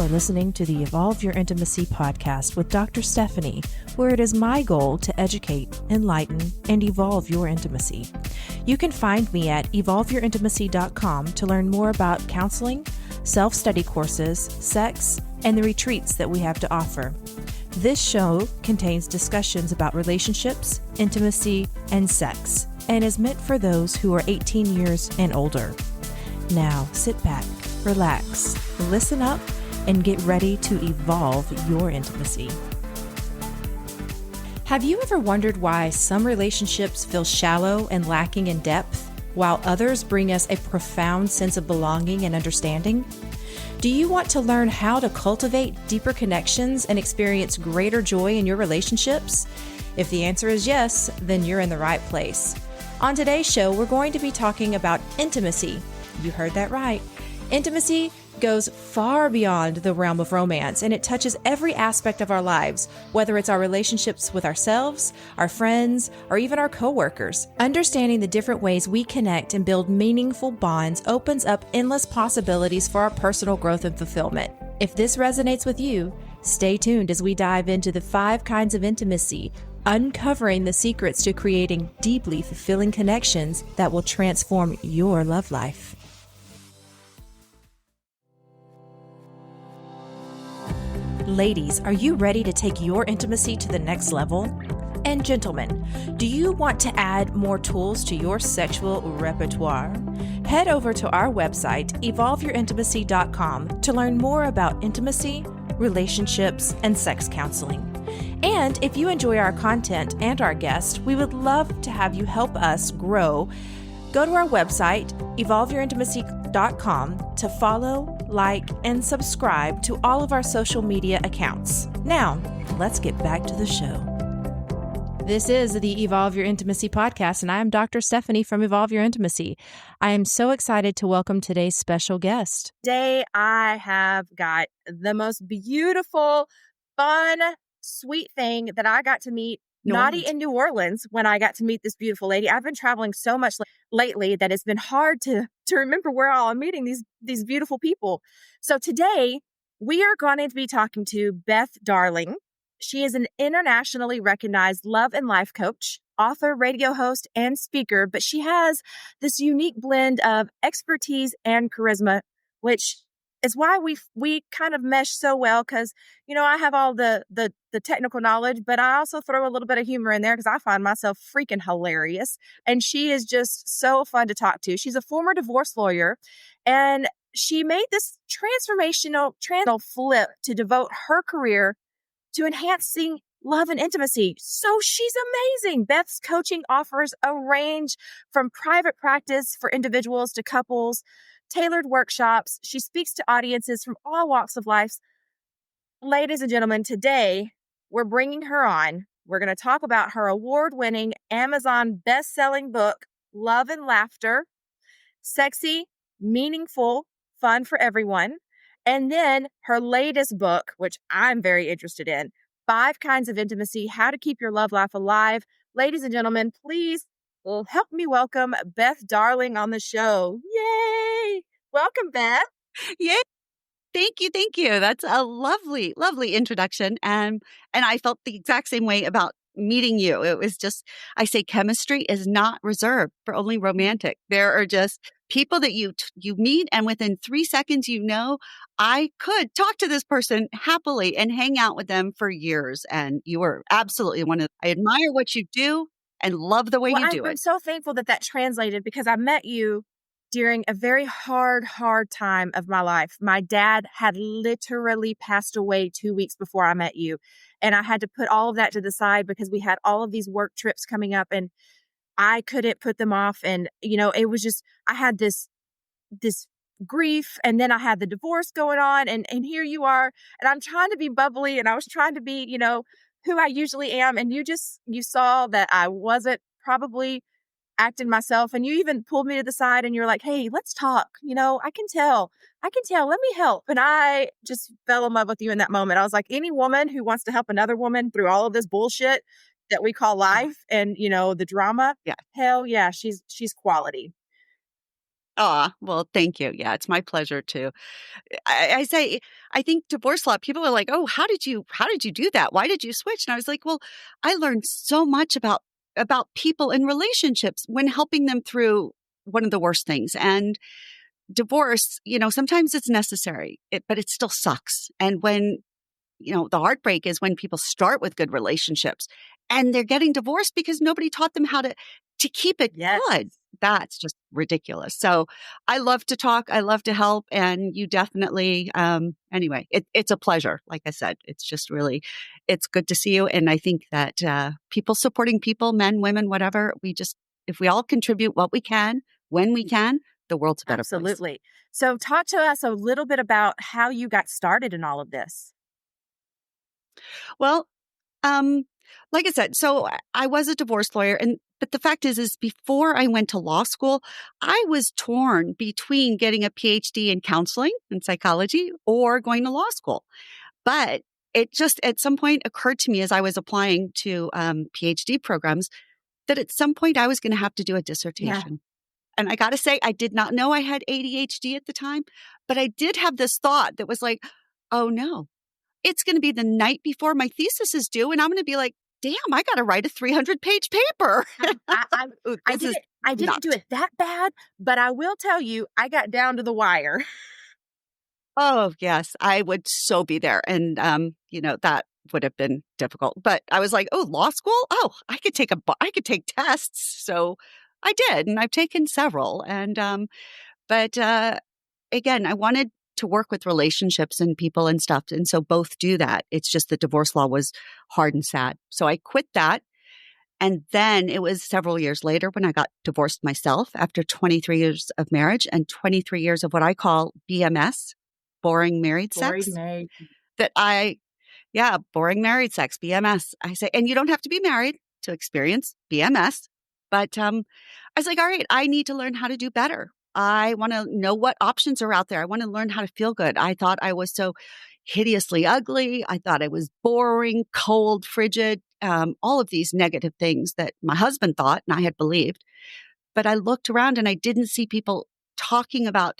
listening to the Evolve Your Intimacy podcast with Dr. Stephanie, where it is my goal to educate, enlighten, and evolve your intimacy. You can find me at evolveyourintimacy.com to learn more about counseling, self-study courses, sex, and the retreats that we have to offer. This show contains discussions about relationships, intimacy, and sex, and is meant for those who are 18 years and older. Now, sit back, relax, listen up, and get ready to evolve your intimacy. Have you ever wondered why some relationships feel shallow and lacking in depth, while others bring us a profound sense of belonging and understanding? Do you want to learn how to cultivate deeper connections and experience greater joy in your relationships? If the answer is yes, then you're in the right place. On today's show, we're going to be talking about intimacy. You heard that right. Intimacy goes far beyond the realm of romance, and it touches every aspect of our lives, whether it's our relationships with ourselves, our friends, or even our coworkers. Understanding the different ways we connect and build meaningful bonds opens up endless possibilities for our personal growth and fulfillment. If this resonates with you, stay tuned as we dive into the 5 kinds of intimacy, uncovering the secrets to creating deeply fulfilling connections that will transform your love life. Ladies, are you ready to take your intimacy to the next level? And gentlemen, do you want to add more tools to your sexual repertoire? Head over to our website, evolveyourintimacy.com, to learn more about intimacy, relationships, and sex counseling. And if you enjoy our content and our guests, we would love to have you help us grow. Go to our website, evolveyourintimacy.com, to follow, like, and subscribe to all of our social media accounts. Now, let's get back to the show. This is the Evolve Your Intimacy podcast, and I am Dr. Stephanie from Evolve Your Intimacy. I am so excited to welcome today's special guest. Today, I have got the most beautiful, fun, sweet thing that I got to meet Naughty in New Orleans when I got to meet this beautiful lady. I've been traveling so much lately that it's been hard to remember where all I'm meeting these beautiful people. So today we are going to be talking to Beth Darling. She is an internationally recognized love and life coach, author, radio host, and speaker, but she has this unique blend of expertise and charisma, which is why we kind of mesh so well, because, you know, I have all the technical knowledge, but I also throw a little bit of humor in there because I find myself freaking hilarious. And she is just so fun to talk to. She's a former divorce lawyer, and she made this transformational flip to devote her career to enhancing love and intimacy. So she's amazing. Beth's coaching offers a range from private practice for individuals to couples, tailored workshops. She speaks to audiences from all walks of life. Ladies and gentlemen, today we're bringing her on. We're going to talk about her award-winning Amazon best-selling book, Love and Laughter, sexy, meaningful, fun for everyone. And then her latest book, which I'm very interested in, 5 Kinds of Intimacy, How to Keep Your Love Life Alive. Ladies and gentlemen, please help me welcome Beth Darling on the show. Yay! Welcome, Beth. Yay! Thank you. That's a lovely, lovely introduction. And I felt the exact same way about meeting you. It was just, I say chemistry is not reserved for only romantic. There are just people that you meet, and within 3 seconds, you know, I could talk to this person happily and hang out with them for years. And you are absolutely I admire what you do and love the way you do it. I'm so thankful that translated, because I met you during a very hard time of my life. My dad had literally passed away 2 weeks before I met you. And I had to put all of that to the side because we had all of these work trips coming up and I couldn't put them off. And, you know, it was just, I had this grief, and then I had the divorce going on, and here you are, and I'm trying to be bubbly, and I was trying to be, you know, who I usually am. And you saw that I wasn't probably acting myself, and you even pulled me to the side and you're like, hey, let's talk. You know, I can tell, let me help. And I just fell in love with you in that moment. I was like, any woman who wants to help another woman through all of this bullshit that we call life and, you know, the drama. Yeah. Hell yeah, she's quality. Well, thank you. Yeah, it's my pleasure too. I say, I think divorce law, people are like, oh, how did you do that? Why did you switch? And I was like, well, I learned so much about people and relationships when helping them through one of the worst things. And divorce, sometimes it's necessary, but it still sucks. And when the heartbreak is when people start with good relationships and they're getting divorced because nobody taught them how to keep it Yes. good. That's just ridiculous. So I love to talk. I love to help. And you definitely, anyway, it's a pleasure. Like I said, it's just really, it's good to see you. And I think that people supporting people, men, women, whatever, if we all contribute what we can, when we can, the world's a better place. Absolutely. So talk to us a little bit about how you got started in all of this. Well, like I said, so I was a divorce lawyer, but the fact is before I went to law school, I was torn between getting a PhD in counseling and psychology or going to law school. But it just at some point occurred to me as I was applying to PhD programs that at some point I was going to have to do a dissertation. Yeah. And I got to say, I did not know I had ADHD at the time, but I did have this thought that was like, oh no, it's going to be the night before my thesis is due. And I'm going to be like, damn, I got to write a 300-page paper. I didn't do it that bad, but I will tell you, I got down to the wire. Oh, yes, I would so be there. And, that would have been difficult. But I was like, oh, law school? Oh, I could take tests. So I did. And I've taken several. And, but again, I wanted to work with relationships and people and stuff. And so both do that. It's just the divorce law was hard and sad. So I quit that. And then it was several years later when I got divorced myself after 23 years of marriage and 23 years of what I call BMS, boring married sex. Boring married sex, BMS. I say, and you don't have to be married to experience BMS. But I was like, all right, I need to learn how to do better. I want to know what options are out there. I want to learn how to feel good. I thought I was so hideously ugly. I thought I was boring, cold, frigid, all of these negative things that my husband thought and I had believed. But I looked around and I didn't see people talking about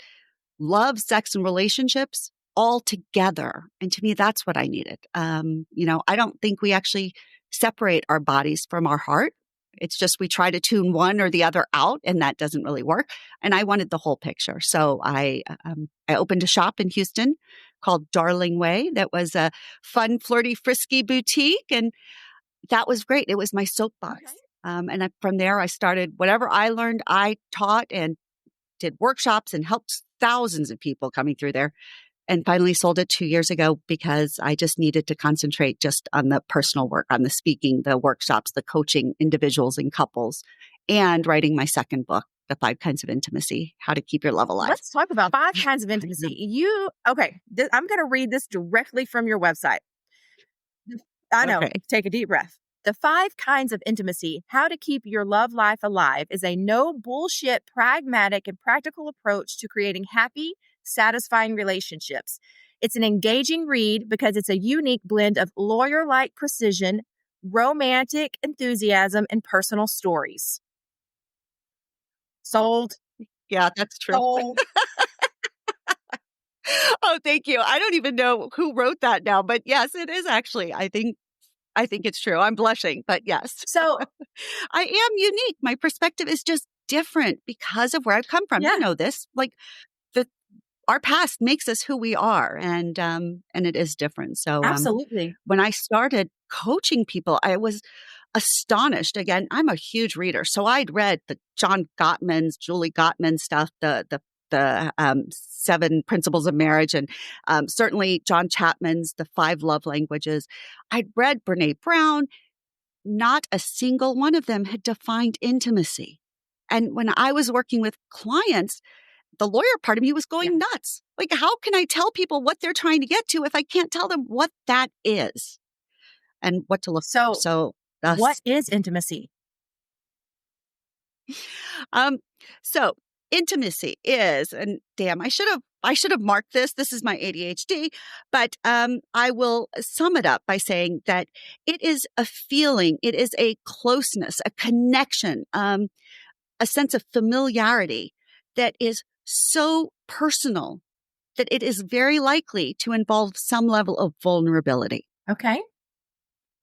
love, sex, and relationships all together. And to me, that's what I needed. I don't think we actually separate our bodies from our heart. It's just we try to tune one or the other out, and that doesn't really work. And I wanted the whole picture. So I opened a shop in Houston called Darling Way. That was a fun, flirty, frisky boutique. And that was great. It was my soapbox. Okay. From there, I started whatever I learned, I taught and did workshops and helped thousands of people coming through there. And finally sold it 2 years ago because I just needed to concentrate just on the personal work, on the speaking, the workshops, the coaching individuals and couples, and writing my second book, The 5 Kinds of Intimacy, How to Keep Your Love Alive. Let's talk about 5 kinds of intimacy. I'm going to read this directly from your website. I know. Okay. Take a deep breath. The 5 kinds of intimacy, how to keep your love life alive, is a no bullshit, pragmatic, and practical approach to creating happy, satisfying relationships. It's an engaging read because it's a unique blend of lawyer-like precision, romantic enthusiasm, and personal stories. Sold. Yeah, that's true. Sold. Oh, thank you. I don't even know who wrote that now, but yes, it is actually. I think it's true. I'm blushing, but yes. So I am unique. My perspective is just different because of where I've come from. Yeah. You know this, like our past makes us who we are, and it is different. So absolutely. When I started coaching people, I was astonished. Again, I'm a huge reader, so I'd read the Julie Gottman stuff, the 7 Principles of Marriage, and certainly John Chapman's The 5 Love Languages. I'd read Brene Brown. Not a single one of them had defined intimacy. And when I was working with clients, the lawyer part of me was going nuts. Like, how can I tell people what they're trying to get to if I can't tell them what that is and what to look for? So what is intimacy? So intimacy is, and damn, I should have marked this. This is my ADHD, but I will sum it up by saying that it is a feeling, it is a closeness, a connection, a sense of familiarity that is so personal that it is very likely to involve some level of vulnerability. Okay.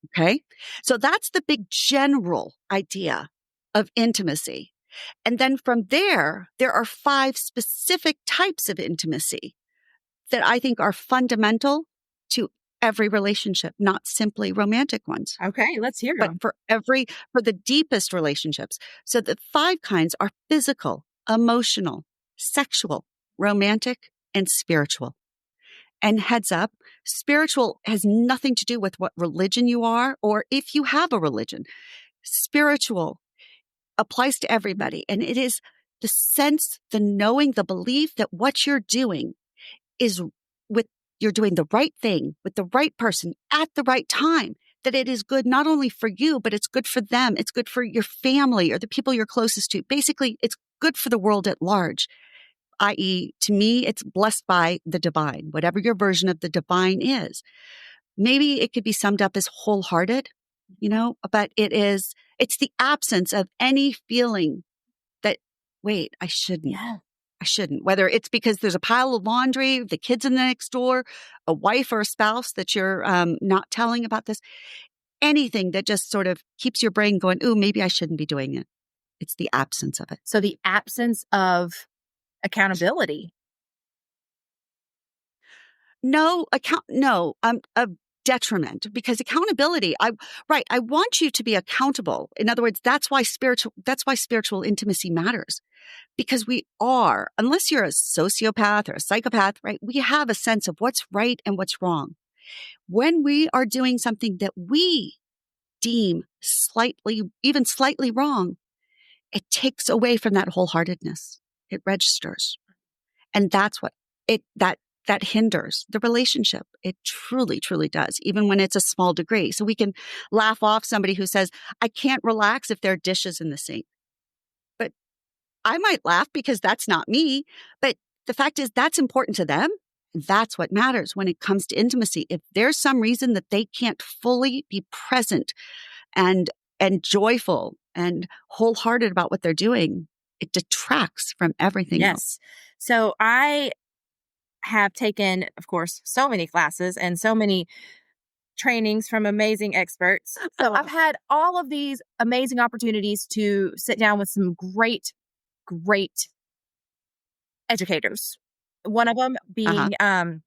Okay. So that's the big general idea of intimacy. And then from there are 5 specific types of intimacy that I think are fundamental to every relationship, not simply romantic ones, Okay. Let's hear but them. for the deepest relationships. So the 5 kinds are physical, emotional, sexual, romantic, and spiritual. And heads up, spiritual has nothing to do with what religion you are or if you have a religion. Spiritual applies to everybody. And it is the sense, the knowing, the belief that what you're doing is you're doing the right thing with the right person at the right time, that it is good not only for you, but it's good for them. It's good for your family or the people you're closest to. Basically, it's good for the world at large, i.e., to me, it's blessed by the divine, whatever your version of the divine is. Maybe it could be summed up as wholehearted, but it's the absence of any feeling that, wait, I shouldn't. Yeah. I shouldn't. Whether it's because there's a pile of laundry, the kids in the next door, a wife or a spouse that you're not telling about this, anything that just sort of keeps your brain going, ooh, maybe I shouldn't be doing it. It's the absence of it. So the absence of accountability. No, a detriment, because accountability, I want you to be accountable. In other words, that's why spiritual intimacy matters. Because we are, unless you're a sociopath or a psychopath, right? We have a sense of what's right and what's wrong. When we are doing something that we deem even slightly wrong, it takes away from that wholeheartedness. It registers. And that's what that hinders the relationship. It truly, truly does, even when it's a small degree. So we can laugh off somebody who says, I can't relax if there are dishes in the sink. But I might laugh because that's not me. But the fact is, that's important to them. That's what matters when it comes to intimacy. If there's some reason that they can't fully be present and joyful and wholehearted about what they're doing, it detracts from everything else. Yes. So I have taken, of course, so many classes and so many trainings from amazing experts. So I've had all of these amazing opportunities to sit down with some great, great educators. One of them being Come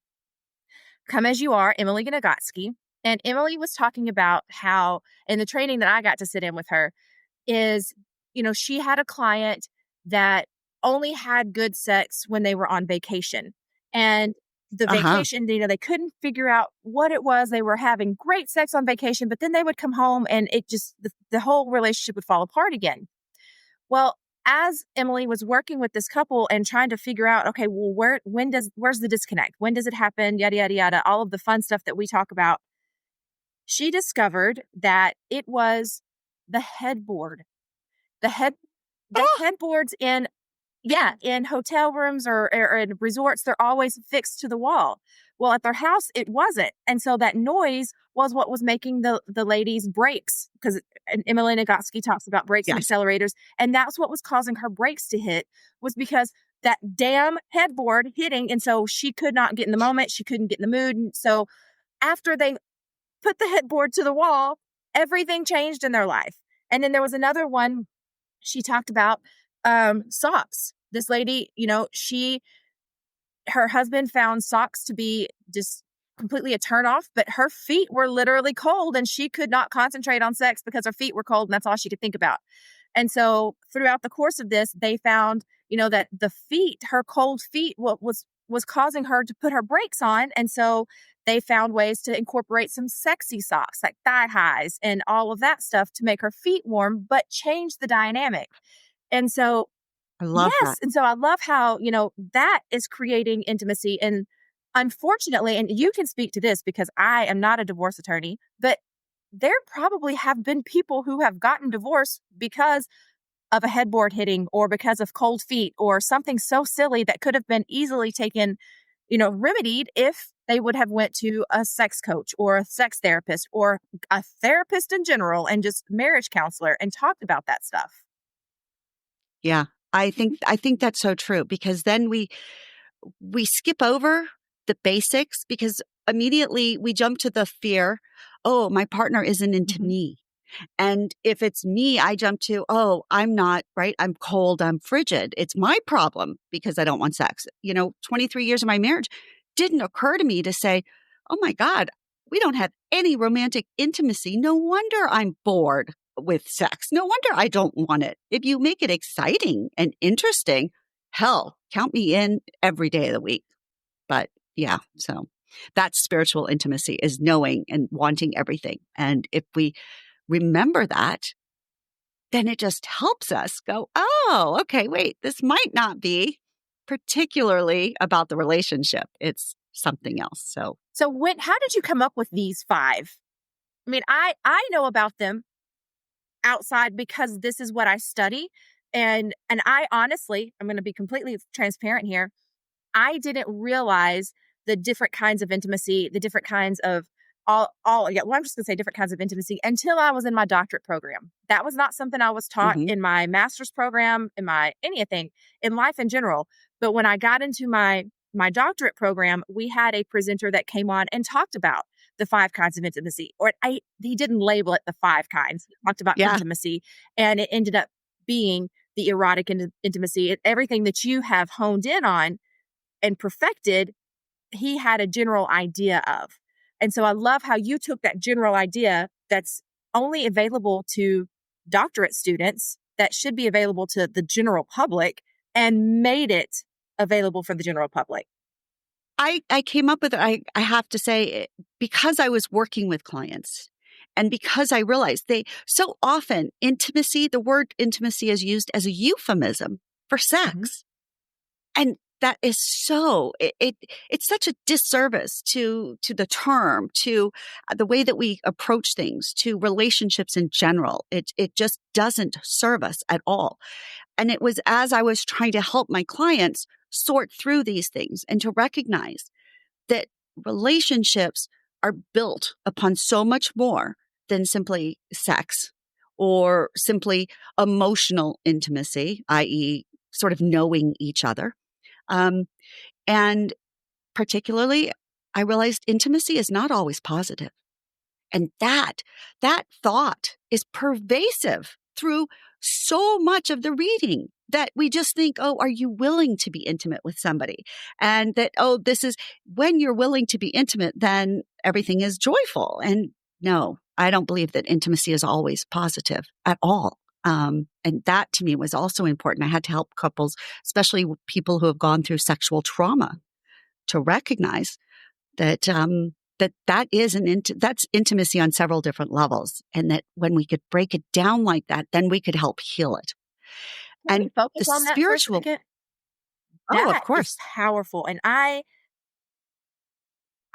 As You Are, Emily Nagotsky. And Emily was talking about how in the training that I got to sit in with her is, she had a client that only had good sex when they were on vacation. And the vacation, they couldn't figure out what it was. They were having great sex on vacation, but then they would come home and it just, the whole relationship would fall apart again. Well, as Emily was working with this couple and trying to figure out, okay, well, where's the disconnect? When does it happen? Yada, yada, yada, all of the fun stuff that we talk about. She discovered that it was the headboard. The headboards in hotel rooms or in resorts, they're always fixed to the wall. Well, at their house, it wasn't. And so that noise was what was making the ladies brakes, because Emily Nagotsky talks about brakes and accelerators. And that's what was causing her brakes to hit, was because that damn headboard hitting. And so she could not get in the moment. She couldn't get in the mood. And so after they put the headboard to the wall, everything changed in their life. And then there was another one. She talked about socks. This lady, her husband found socks to be just completely a turnoff, but her feet were literally cold and she could not concentrate on sex because her feet were cold and that's all she could think about. And so throughout the course of this, they found, that the feet, her cold feet, was causing her to put her brakes on. And so they found ways to incorporate some sexy socks like thigh highs and all of that stuff to make her feet warm, but change the dynamic. And so I love that. And so I love how, that is creating intimacy. And unfortunately, and you can speak to this because I am not a divorce attorney, but there probably have been people who have gotten divorced because of a headboard hitting or because of cold feet or something so silly that could have been easily taken, remedied if they would have went to a sex coach or a sex therapist or a therapist in general and just marriage counselor and talked about that stuff. Yeah. I think that's so true, because then we skip over the basics, because immediately we jump to the fear, oh, my partner isn't into Mhm. me. And if it's me, I jump to, oh, I'm not, right? I'm cold, I'm frigid. It's my problem because I don't want sex. 23 years of my marriage didn't occur to me to say, oh my God, we don't have any romantic intimacy. No wonder I'm bored with sex. No wonder I don't want it. If you make it exciting and interesting, hell, count me in every day of the week. But yeah, so that's spiritual intimacy, is knowing and wanting everything. And if we remember that, then it just helps us go, oh, okay, wait, this might not be particularly about the relationship. It's something else. So, How did you come up with these five? I mean, I know about them outside because this is what I study. And I honestly, I'm going to be completely transparent here. I didn't realize the different kinds of intimacy, the different kinds of yeah, well, I'm just gonna say different kinds of intimacy until I was in my doctorate program. That was not something I was taught mhm. in my master's program, in my anything, in life in general. But when I got into my doctorate program, we had a presenter that came on and talked about the five kinds of intimacy. He didn't label it the five kinds. He talked about Yeah. intimacy, and it ended up being the erotic intimacy. Everything that you have honed in on and perfected, he had a general idea of. And so I love how you took that general idea that's only available to doctorate students, that should be available to the general public, and made it available for the general public. I came up with it, I have to say, because I was working with clients, and because I realized so often the word intimacy is used as a euphemism for Mhm. sex. And that is it's such a disservice to the term, to the way that we approach things, to relationships in general. It just doesn't serve us at all. And it was as I was trying to help my clients sort through these things and to recognize that relationships are built upon so much more than simply sex or simply emotional intimacy, i.e., sort of knowing each other. Um, and particularly, I realized intimacy is not always positive. And that thought is pervasive through so much of the reading, that we just think, oh, are you willing to be intimate with somebody? And that, oh, this is when you're willing to be intimate, then everything is joyful. And no, I don't believe that intimacy is always positive at all. And that to me was also important. I had to help couples, especially people who have gone through sexual trauma, to recognize that that's intimacy on several different levels, and that when we could break it down like that, then we could help heal it. Can we And the focus on that for a spiritual, second? oh, of That is course, powerful. And I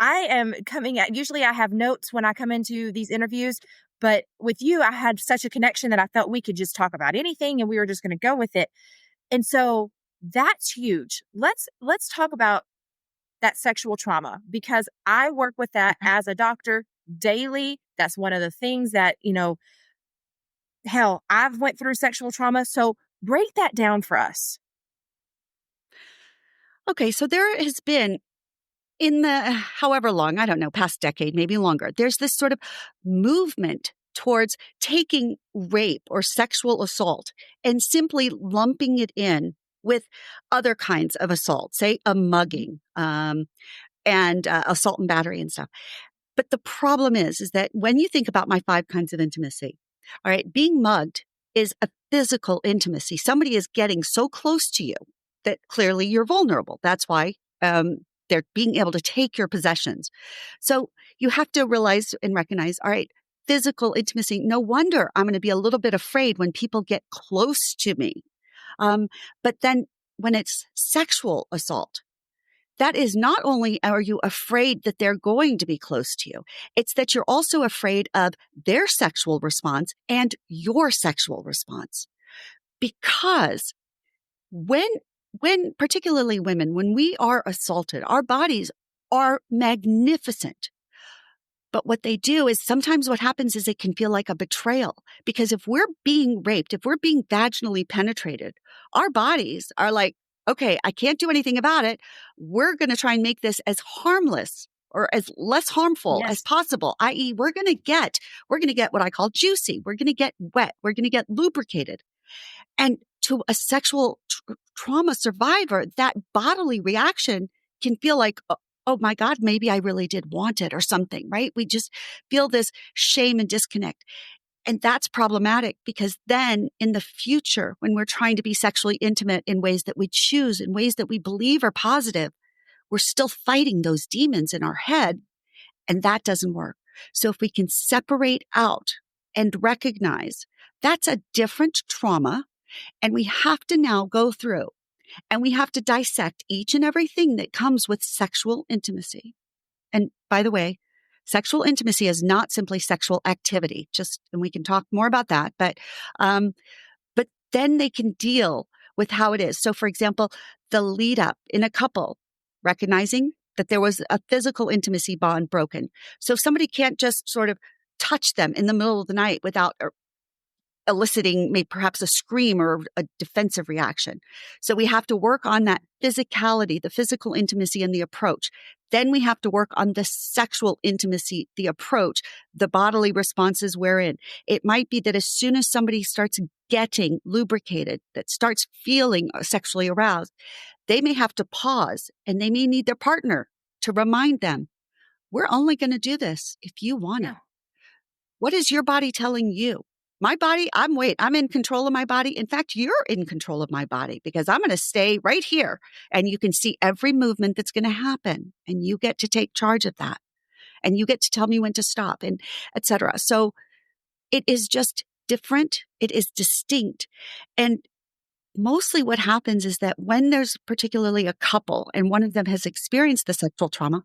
am coming at, usually I have notes when I come into these interviews, but with you, I had such a connection that I felt we could just talk about anything and we were just going to go with it. And so that's huge. Let's talk about that sexual trauma, because I work with that as a doctor daily. That's one of the things that, hell, I've went through sexual trauma. So break that down for us. okay. So there has been, in the however long, I don't know, past decade, maybe longer, there's this sort of movement towards taking rape or sexual assault and simply lumping it in with other kinds of assault, say a mugging, and assault and battery and stuff. But the problem is that when you think about my five kinds of intimacy, all right, being mugged is a physical intimacy. Somebody is getting so close to you that clearly you're vulnerable. That's why they're being able to take your possessions. So you have to realize and recognize, all right, physical intimacy, no wonder I'm going to be a little bit afraid when people get close to me. But then when it's sexual assault, that is not only are you afraid that they're going to be close to you, it's that you're also afraid of their sexual response and your sexual response. Because when particularly women, when we are assaulted, our bodies are magnificent. But what they do is sometimes what happens is it can feel like a betrayal, because if we're being raped, if we're being vaginally penetrated, our bodies are like, okay, I can't do anything about it. We're going to try and make this as harmless or as less harmful as possible, i.e. we're going to get what I call juicy. We're going to get wet. We're going to get lubricated. And to a sexual trauma survivor, that bodily reaction can feel like, oh my God, maybe I really did want it or something, right? We just feel this shame and disconnect. And that's problematic because then in the future, when we're trying to be sexually intimate in ways that we choose, in ways that we believe are positive, we're still fighting those demons in our head, and that doesn't work. So if we can separate out and recognize that's a different trauma, and we have to now go through and we have to dissect each and everything that comes with sexual intimacy. And by the way, sexual intimacy is not simply sexual activity, and we can talk more about that, but then they can deal with how it is. So for example, the lead up in a couple, recognizing that there was a physical intimacy bond broken. So somebody can't just sort of touch them in the middle of the night without eliciting maybe perhaps a scream or a defensive reaction. So we have to work on that physicality, the physical intimacy and the approach. Then we have to work on the sexual intimacy, the approach, the bodily responses wherein. It might be that as soon as somebody starts getting lubricated, that starts feeling sexually aroused, they may have to pause and they may need their partner to remind them, we're only going to do this if you want it. What is your body telling you? My body, I'm in control of my body. In fact, you're in control of my body because I'm going to stay right here and you can see every movement that's going to happen and you get to take charge of that and you get to tell me when to stop and et cetera. So it is just different. It is distinct. And mostly what happens is that when there's particularly a couple and one of them has experienced the sexual trauma,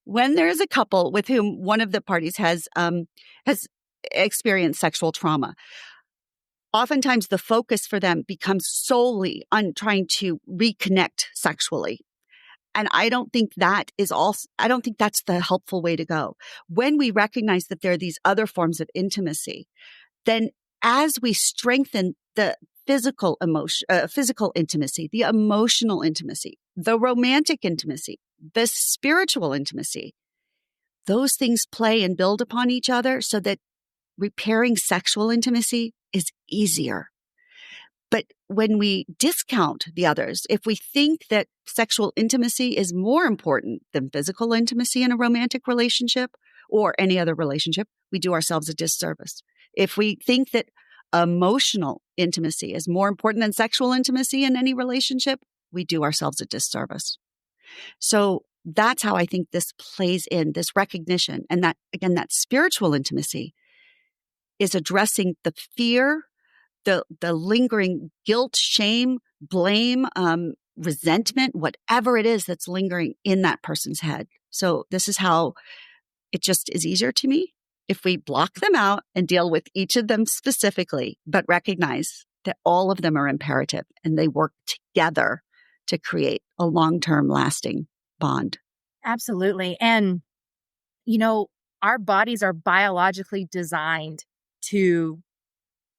when there is a couple with whom one of the parties has experienced sexual trauma, oftentimes the focus for them becomes solely on trying to reconnect sexually. And I don't think that's the helpful way to go. When we recognize that there are these other forms of intimacy, then as we strengthen the physical intimacy, the emotional intimacy, the romantic intimacy, the spiritual intimacy, those things play and build upon each other so that repairing sexual intimacy is easier. But when we discount the others, if we think that sexual intimacy is more important than physical intimacy in a romantic relationship or any other relationship, we do ourselves a disservice. If we think that emotional intimacy is more important than sexual intimacy in any relationship, we do ourselves a disservice. So that's how I think this plays in, this recognition. And that, again, that spiritual intimacy is addressing the fear, the lingering guilt, shame, blame, resentment, whatever it is that's lingering in that person's head. So this is how it just is easier to me if we block them out and deal with each of them specifically, but recognize that all of them are imperative and they work together to create a long-term lasting bond. Absolutely. And, our bodies are biologically designed to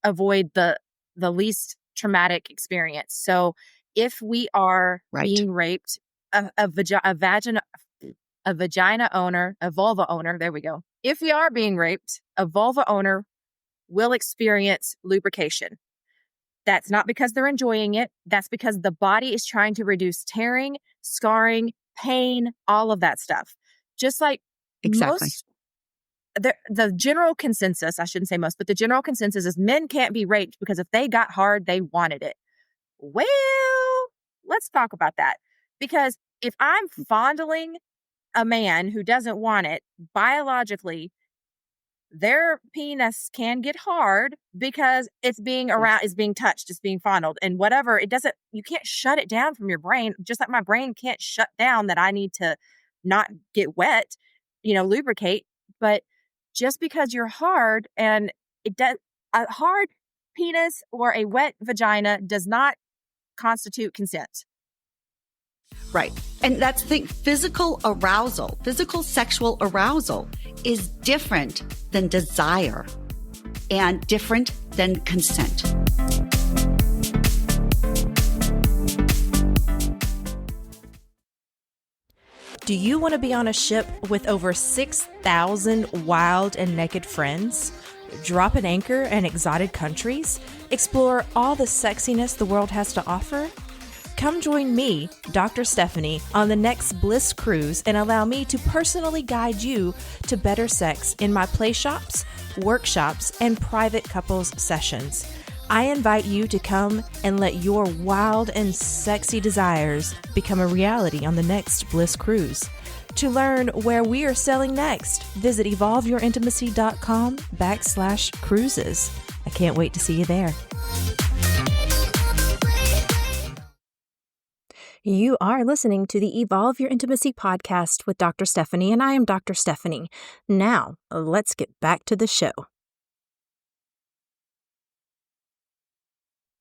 avoid the least traumatic experience. So if we are being raped, a vagina owner, a vulva owner, there we go. If we are being raped, a vulva owner will experience lubrication. That's not because they're enjoying it. That's because the body is trying to reduce tearing, scarring, pain, all of that stuff. Just like the general consensus, I shouldn't say most, but the general consensus is men can't be raped because if they got hard, they wanted it. Well, let's talk about that. Because if I'm fondling a man who doesn't want it, biologically, their penis can get hard because it's being around, it's being touched, it's being fondled, and whatever. You can't shut it down from your brain, just like my brain can't shut down that I need to not get wet, lubricate. But just because you're hard and a hard penis or a wet vagina does not constitute consent. Right. And that's the thing. Physical sexual arousal is different than desire. and different than consent. Do you want to be on a ship with over 6,000 wild and naked friends? Drop an anchor in exotic countries? Explore all the sexiness the world has to offer? Come join me, Dr. Stephanie, on the next Bliss Cruise and allow me to personally guide you to better sex in my play shops, workshops, and private couples sessions. I invite you to come and let your wild and sexy desires become a reality on the next Bliss Cruise. To learn where we are sailing next, visit evolveyourintimacy.com/cruises. I can't wait to see you there. You are listening to the Evolve Your Intimacy podcast with Dr. Stephanie, and I am Dr. Stephanie. Now, let's get back to the show.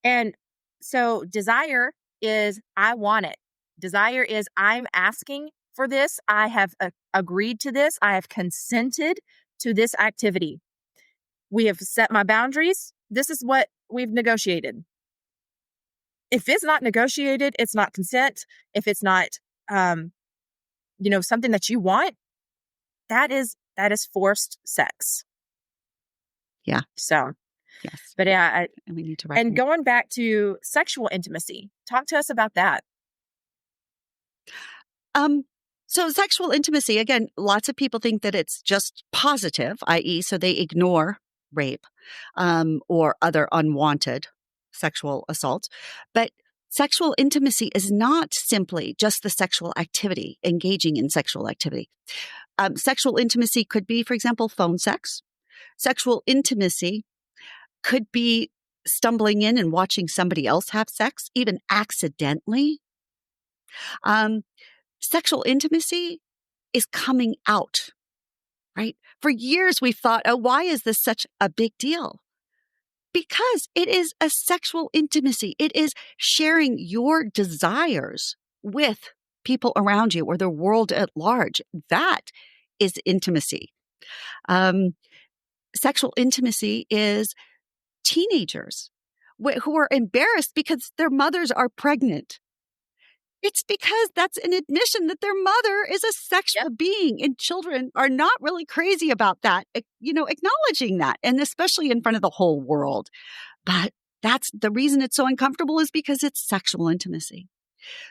And so desire is I want it. Desire is I'm asking for this. I have agreed to this. I have consented to this activity. We have set my boundaries. This is what we've negotiated. If it's not negotiated, it's not consent. If it's not, something that you want, that is forced sex. Yeah. So. Yes. But yeah, and we need to and going back to sexual intimacy, talk to us about that. So sexual intimacy, again, lots of people think that it's just positive, i.e., so they ignore rape, or other unwanted sexual assaults. But sexual intimacy is not simply just the sexual activity, engaging in sexual activity. Sexual intimacy could be, for example, phone sex. Sexual intimacy could be stumbling in and watching somebody else have sex, even accidentally. Sexual intimacy is coming out, right? For years, we've thought, oh, why is this such a big deal? Because it is a sexual intimacy. It is sharing your desires with people around you or the world at large. That is intimacy. Sexual intimacy is teenagers who are embarrassed because their mothers are pregnant. It's because that's an admission that their mother is a sexual being, and children are not really crazy about that, acknowledging that, and especially in front of the whole world. But that's the reason it's so uncomfortable, is because it's sexual intimacy.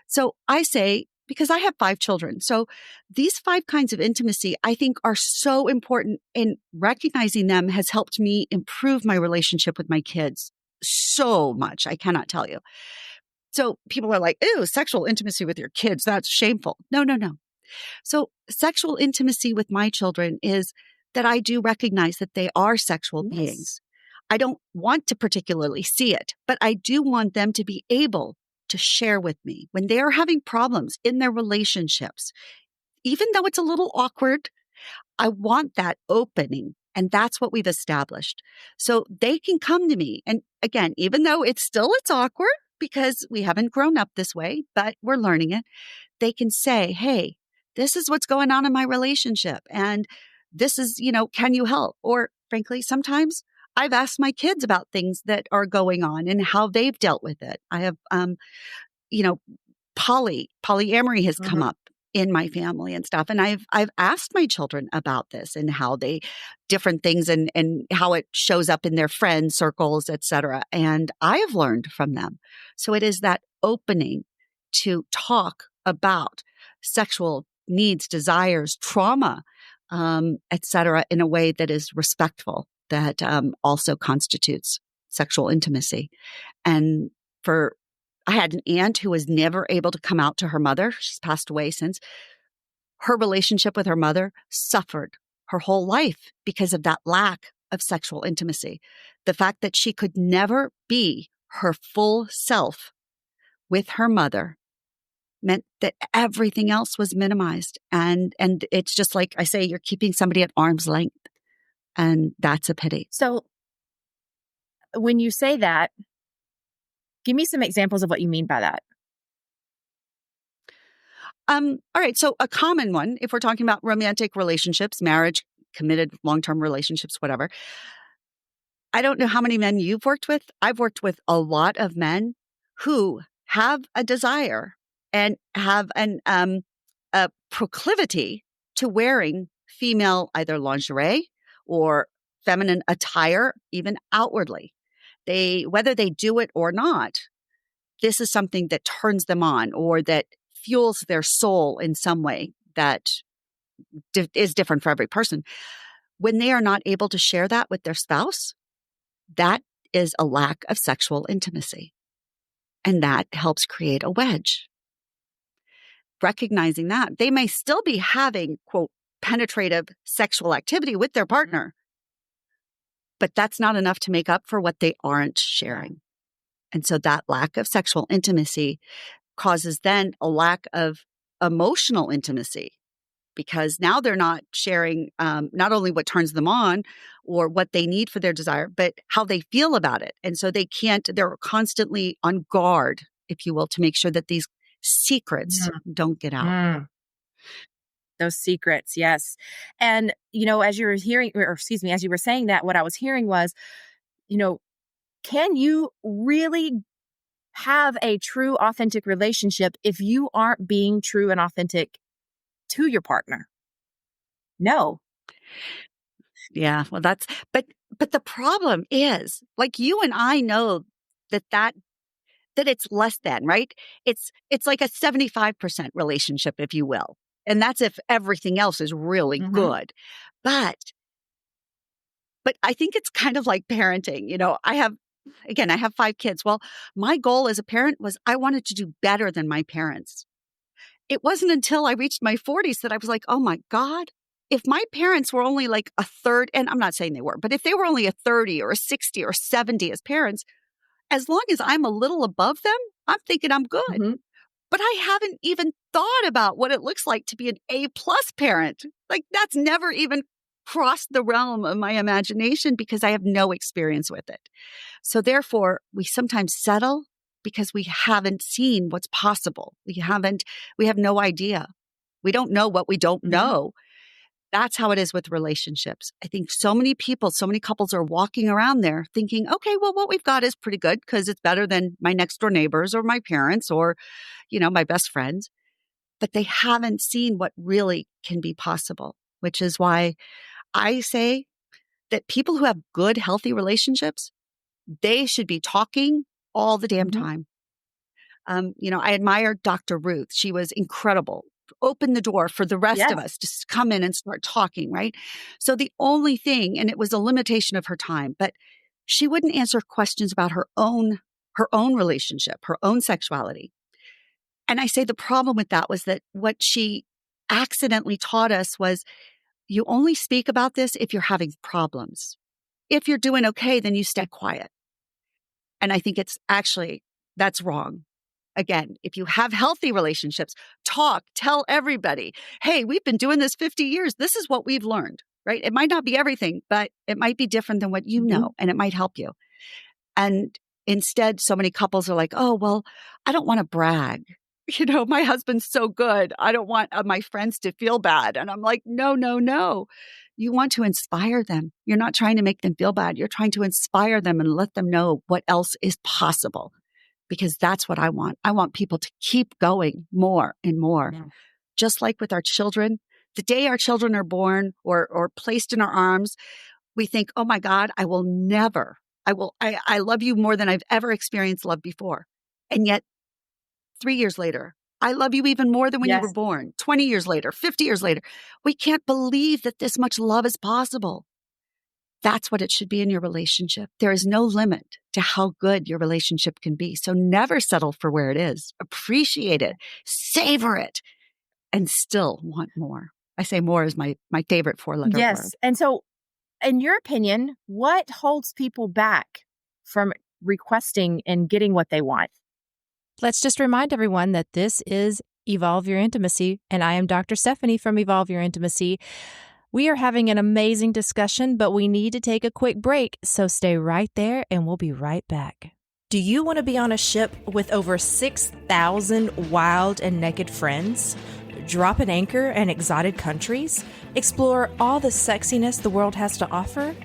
So I say, because I have 5 children, so these 5 kinds of intimacy I think are so important, and recognizing them has helped me improve my relationship with my kids so much. I cannot tell you. So people are like, ew, sexual intimacy with your kids, that's shameful. No. So sexual intimacy with my children is that I do recognize that they are sexual beings. I don't want to particularly see it, but I do want them to be able to share with me when they are having problems in their relationships. Even though it's a little awkward, I want that opening. And that's what we've established. So they can come to me. And again, even though it's awkward because we haven't grown up this way, but we're learning it, they can say, hey, this is what's going on in my relationship. And this is, can you help? Or frankly, sometimes I've asked my kids about things that are going on and how they've dealt with it. I have, polyamory has come up in my family and stuff. And I've asked my children about this and how different things and how it shows up in their friend circles, et cetera. And I have learned from them. So it is that opening to talk about sexual needs, desires, trauma, et cetera, in a way that is respectful, that also constitutes sexual intimacy. And I had an aunt who was never able to come out to her mother. She's passed away since. Her relationship with her mother suffered her whole life because of that lack of sexual intimacy. The fact that she could never be her full self with her mother meant that everything else was minimized. And it's just like I say, you're keeping somebody at arm's length. And that's a pity. So when you say that, give me some examples of what you mean by that. All right. So a common one, if we're talking about romantic relationships, marriage, committed long-term relationships, whatever, I don't know how many men you've worked with. I've worked with a lot of men who have a desire and have a proclivity to wearing female either lingerie or feminine attire, even outwardly. Whether they do it or not, this is something that turns them on or that fuels their soul in some way that is different for every person. When they are not able to share that with their spouse, that is a lack of sexual intimacy. And that helps create a wedge. Recognizing that they may still be having, quote, penetrative sexual activity with their partner, but that's not enough to make up for what they aren't sharing. And so that lack of sexual intimacy causes then a lack of emotional intimacy, because now they're not sharing not only what turns them on or what they need for their desire, but how they feel about it. And so they're constantly on guard, if you will, to make sure that these secrets don't get out. Those secrets, yes. And, as you were as you were saying that, what I was hearing was, can you really have a true, authentic relationship if you aren't being true and authentic to your partner? No. Yeah, well, but the problem is, like, you and I know that it's less than, right? It's like a 75% relationship, if you will. And that's if everything else is really good. But I think it's kind of like parenting. I have 5 kids. Well, my goal as a parent was I wanted to do better than my parents. It wasn't until I reached my 40s that I was like, oh my God, if my parents were only like a third, and I'm not saying they were, but if they were only a 30 or a 60 or 70 as parents, as long as I'm a little above them, I'm thinking I'm good. But I haven't even thought about what it looks like to be an A-plus parent. Like, that's never even crossed the realm of my imagination because I have no experience with it. So therefore, we sometimes settle because we haven't seen what's possible. We have no idea. We don't know what we don't know. That's how it is with relationships. I think so many couples are walking around there thinking, okay, well, what we've got is pretty good because it's better than my next door neighbors or my parents or, my best friends. But they haven't seen what really can be possible, which is why I say that people who have good, healthy relationships, they should be talking all the damn time. I admired Dr. Ruth. She was incredible. Opened the door for the rest of us to come in and start talking, right? So the only thing, and it was a limitation of her time, but she wouldn't answer questions about her own relationship, her own sexuality. And I say the problem with that was that what she accidentally taught us was you only speak about this if you're having problems. If you're doing okay, then you stay quiet. And I think that's wrong. Again, if you have healthy relationships, tell everybody, hey, we've been doing this 50 years. This is what we've learned, right? It might not be everything, but it might be different than what you know, and it might help you. And instead, so many couples are like, oh, well, I don't want to brag. My husband's so good. I don't want my friends to feel bad. And I'm like, no. You want to inspire them. You're not trying to make them feel bad. You're trying to inspire them and let them know what else is possible. Because that's what I want. I want people to keep going more and more. Yeah. Just like with our children, the day our children are born or placed in our arms, we think, oh my God, I love you more than I've ever experienced love before. And yet 3 years later, I love you even more than when you were born. 20 years later, 50 years later, we can't believe that this much love is possible. That's what it should be in your relationship. There is no limit to how good your relationship can be. So never settle for where it is. Appreciate it, savor it, and still want more. I say more is my favorite 4-letter word. Yes. And so, in your opinion, what holds people back from requesting and getting what they want? Let's just remind everyone that this is Evolve Your Intimacy, and I am Dr. Stephanie from Evolve Your Intimacy. We are having an amazing discussion, but we need to take a quick break, so stay right there and we'll be right back. Do you want to be on a ship with over 6,000 wild and naked friends? Drop an anchor in exotic countries? Explore all the sexiness the world has to offer?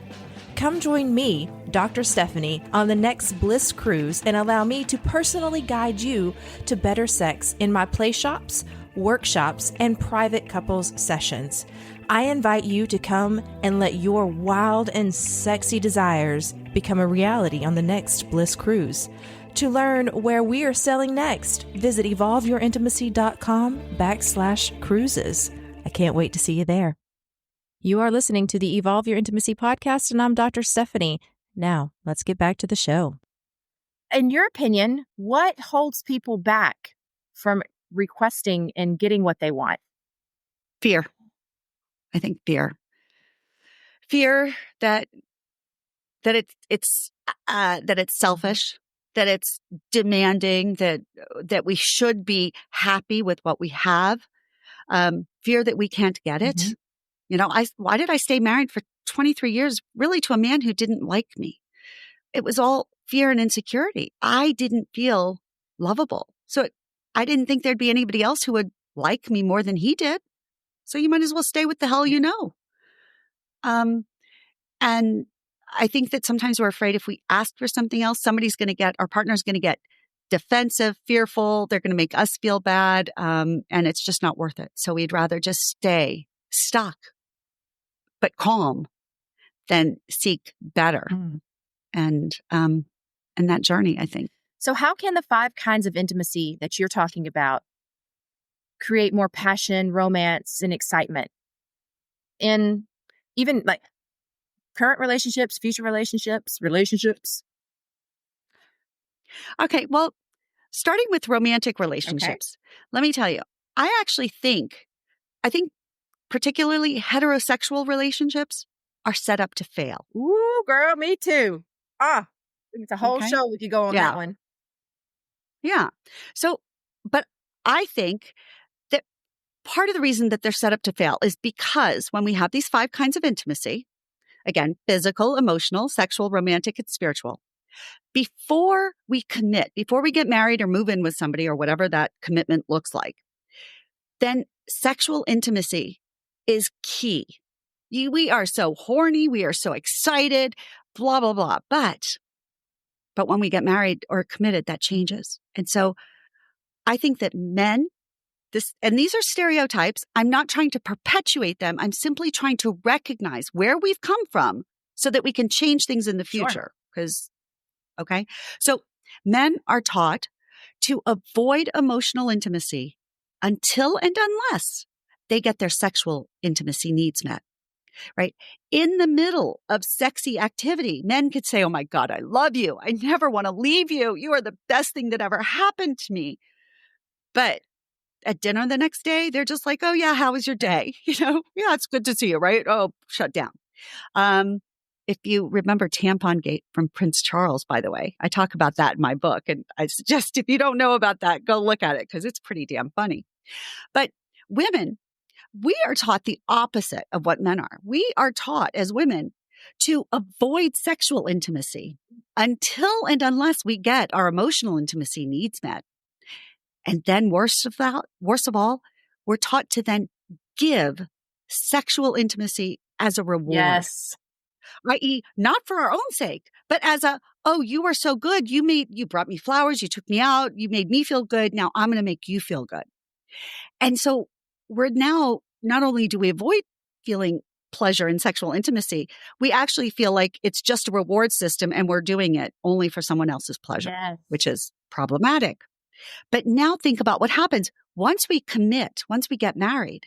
come join me, Dr. Stephanie, on the next Bliss Cruise and allow me to personally guide you to better sex in my play shops, workshops, and private couples sessions. I invite you to come and let your wild and sexy desires become a reality on the next Bliss Cruise. To learn where we are sailing next, visit evolveyourintimacy.com/cruises. I can't wait to see you there. You are listening to the Evolve Your Intimacy podcast, and I'm Dr. Stephanie. Now, let's get back to the show. In your opinion, what holds people back from requesting and getting what they want? Fear. I think fear. Fear that it's selfish, that it's demanding, that we should be happy with what we have. Fear that we can't get it. Mm-hmm. You know, why did I stay married for 23 years, really, to a man who didn't like me? It was all fear and insecurity. I didn't feel lovable. So I didn't think there'd be anybody else who would like me more than he did. So you might as well stay with the hell you know. And I think that sometimes we're afraid if we ask for something else, our partner's going to get defensive, fearful. They're going to make us feel bad. And it's just not worth it. So we'd rather just stay stuck, but calm, than seek better. And that journey, I think. So how can the 5 kinds of intimacy that you're talking about create more passion, romance, and excitement in even like current relationships, future relationships? Okay, well, starting with romantic relationships, Let me tell you, I think particularly heterosexual relationships are set up to fail. Ooh, girl, me too. It's a whole show we could go on that one. Yeah. So, but I think that part of the reason that they're set up to fail is because when we have these 5 kinds of intimacy, again, physical, emotional, sexual, romantic, and spiritual, before we commit, before we get married or move in with somebody or whatever that commitment looks like, then sexual intimacy is key. We are so horny. We are so excited, blah, blah, blah. But when we get married or committed, that changes. And so I think that men, and these are stereotypes. I'm not trying to perpetuate them. I'm simply trying to recognize where we've come from so that we can change things in the future. So men are taught to avoid emotional intimacy until and unless they get their sexual intimacy needs met. Right? In the middle of sexy activity, men could say, "Oh my God, I love you. I never want to leave you. You are the best thing that ever happened to me." But at dinner the next day, they're just like, "Oh yeah, how was your day? Yeah, it's good to see you, right? Oh, shut down." If you remember Tampon Gate from Prince Charles, by the way, I talk about that in my book. And I suggest if you don't know about that, go look at it because it's pretty damn funny. But women, we are taught the opposite of what men are. We are taught as women to avoid sexual intimacy until and unless we get our emotional intimacy needs met. And then worst of all, we're taught to then give sexual intimacy as a reward. Yes. I.e., not for our own sake, but as you were so good. You brought me flowers. You took me out. You made me feel good. Now I'm going to make you feel good. And so we're now, not only do we avoid feeling pleasure in sexual intimacy, we actually feel like it's just a reward system and we're doing it only for someone else's pleasure, which is problematic. But now think about what happens once we commit, once we get married.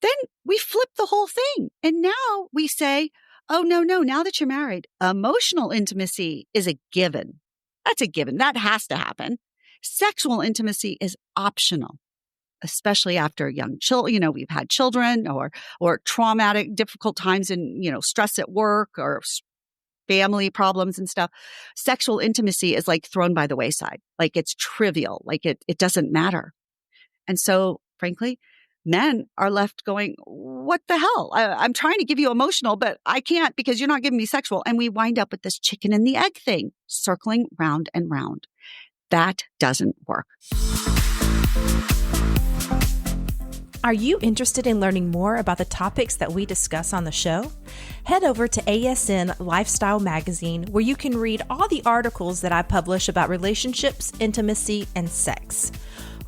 Then we flip the whole thing. And now we say, "Oh, no, now that you're married, emotional intimacy is a given. That's a given. That has to happen. Sexual intimacy is optional." Especially after young children, we've had children or traumatic, difficult times in, stress at work or family problems and stuff. Sexual intimacy is like thrown by the wayside. Like it's trivial. Like it doesn't matter. And so frankly, men are left going, "What the hell? I'm trying to give you emotional, but I can't because you're not giving me sexual." And we wind up with this chicken and the egg thing circling round and round. That doesn't work. Are you interested in learning more about the topics that we discuss on the show? Head over to ASN Lifestyle Magazine, where you can read all the articles that I publish about relationships, intimacy, and sex.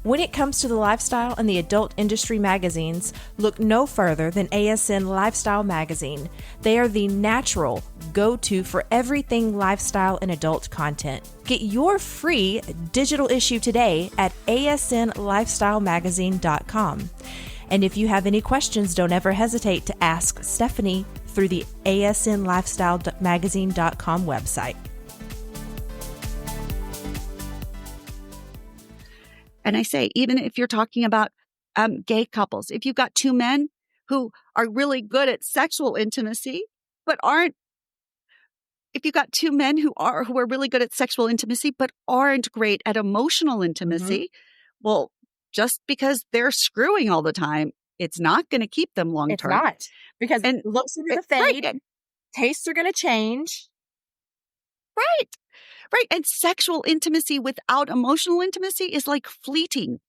When it comes to the lifestyle and the adult industry magazines, look no further than ASN Lifestyle Magazine. They are the natural go-to for everything lifestyle and adult content. Get your free digital issue today at asnlifestylemagazine.com. And if you have any questions, don't ever hesitate to ask Stephanie through the asnlifestylemagazine.com website. And I say, even if you're talking about gay couples, if you've got two men who are really good at sexual intimacy, but aren't, if you've got two men who are really good at sexual intimacy, but aren't great at emotional intimacy, well, just because they're screwing all the time, it's not going to keep them long term. It's not, because looks are going to fade, right. Tastes are going to change. Right. Right. And sexual intimacy without emotional intimacy is like fleeting.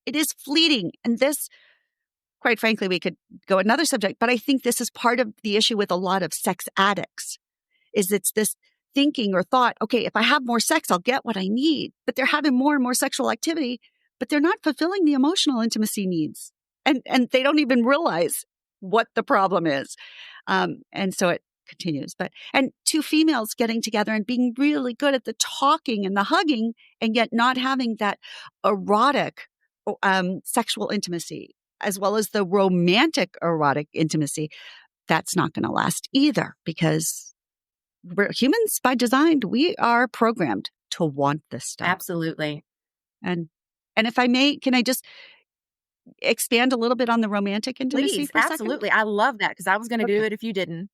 It is fleeting. And this, quite frankly, we could go another subject, but I think this is part of the issue with a lot of sex addicts, is it's this thinking or thought, okay, if I have more sex, I'll get what I need. But they're having more and more sexual activity, but they're not fulfilling the emotional intimacy needs. And they don't even realize what the problem is. And so it continues. And two females getting together and being really good at the talking and the hugging, and yet not having that erotic sexual intimacy, as well as the romantic erotic intimacy, that's not going to last either, because we're humans by design. We are programmed to want this stuff. Absolutely. And if I may, can I just expand a little bit on the romantic intimacy? Please, for a second? absolutely. I love that, because I was going to do it if you didn't.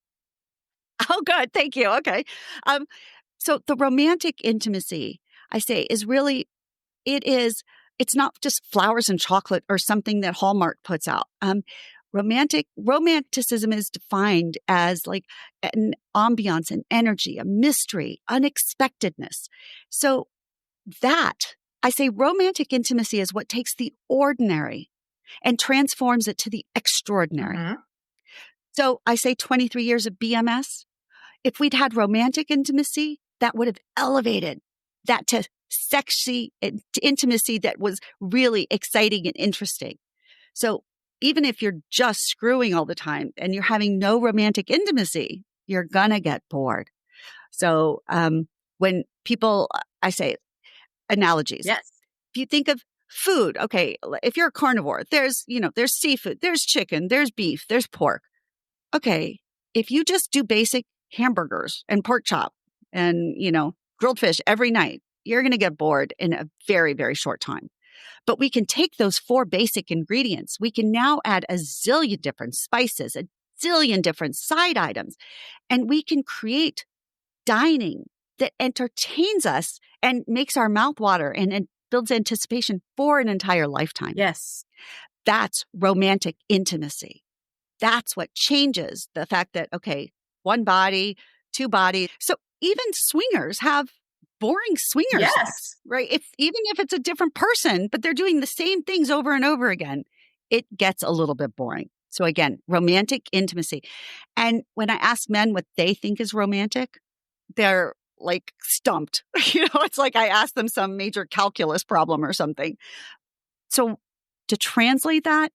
Oh, good. Thank you. Okay. So the romantic intimacy, I say, is really, it's not just flowers and chocolate or something that Hallmark puts out. Romanticism is defined as like an ambiance, an energy, a mystery, unexpectedness. So that, I say, romantic intimacy is what takes the ordinary and transforms it to the extraordinary. Mm-hmm. So I say 23 years of BMS. If we'd had romantic intimacy, that would have elevated that to sexy intimacy that was really exciting and interesting. So even if you're just screwing all the time and you're having no romantic intimacy, you're going to get bored. So when people, I say analogies. Yes. If you think of food, okay, if you're a carnivore, there's seafood, there's chicken, there's beef, there's pork. Okay, if you just do basic hamburgers and pork chop and, grilled fish every night, you're going to get bored in a very, very short time. But we can take those four basic ingredients. We can now add a zillion different spices, a zillion different side items, and we can create dining that entertains us and makes our mouth water and builds anticipation for an entire lifetime. Yes. That's romantic intimacy. That's what changes the fact that, okay, one body, two bodies. So even swingers have boring swinger sex, right? Even if it's a different person, but they're doing the same things over and over again, it gets a little bit boring. So again, romantic intimacy. And when I ask men what they think is romantic, they're like stumped. It's like I asked them some major calculus problem or something. So to translate that,